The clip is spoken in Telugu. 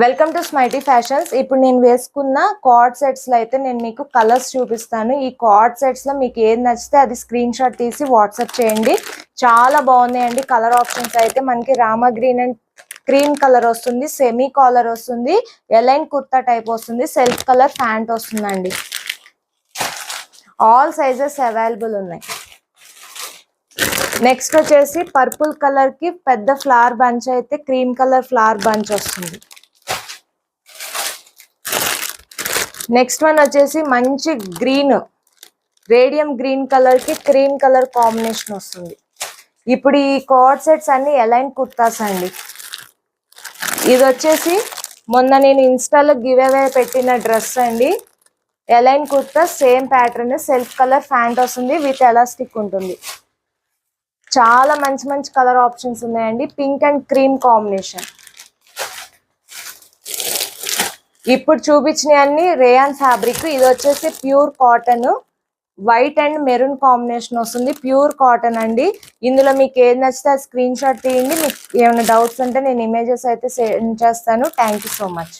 Welcome to స్మైటీ fashions. ఇప్పుడు నేను వేసుకున్న కార్డ్ సెట్స్ లో అయితే నేను మీకు కలర్స్ చూపిస్తాను. ఈ కార్డ్ సెట్స్ లో మీకు ఏది నచ్చితే అది స్క్రీన్ షాట్ తీసి వాట్సాప్ చేయండి. చాలా బాగున్నాయండి. కలర్ ఆప్షన్స్ అయితే మనకి Rama green and cream colour వస్తుంది, సెమీ కాలర్ వస్తుంది, ఎలైన్ కుర్తా టైప్ వస్తుంది, సెల్ఫ్ కలర్ ప్యాంట్ వస్తుందండి. ఆల్ సైజెస్ అవైలబుల్ ఉన్నాయి. నెక్స్ట్ వచ్చేసి పర్పుల్ కలర్ కి పెద్ద ఫ్లవర్ బంచ్ అయితే క్రీమ్ కలర్ ఫ్లవర్ బంచ్ వస్తుంది. నెక్స్ట్ వన్ వచ్చేసి మంచి గ్రీన్, రేడియం గ్రీన్ కలర్ కి క్రీమ్ కలర్ కాంబినేషన్ వస్తుంది. ఇప్పుడు ఈ కార్డ్ సెట్స్ అన్ని ఎలైన్ కుర్తాస్ అండి. ఇది వచ్చేసి మొన్న నేను ఇన్స్టాలో గివ్ అవే పెట్టిన డ్రెస్ అండి. A-line kurta same pattern, self colour pant వస్తుంది, విత్ ఎలాస్టిక్ ఉంటుంది. చాలా మంచి మంచి కలర్ ఆప్షన్స్ ఉన్నాయండి. Pink and cream combination. ఇప్పుడు చూపించిన అన్ని రేయాన్ ఫ్యాబ్రిక్. ఇది వచ్చేసి pure cotton, white and maroon combination వస్తుంది. ప్యూర్ కాటన్ అండి. ఇందులో మీకు ఏది నచ్చితే అది స్క్రీన్ షాట్ తీయండి. మీకు ఏమైనా డౌట్స్ ఉంటే నేను ఇమేజెస్ అయితే సెండ్ చేస్తాను. Thank you so much.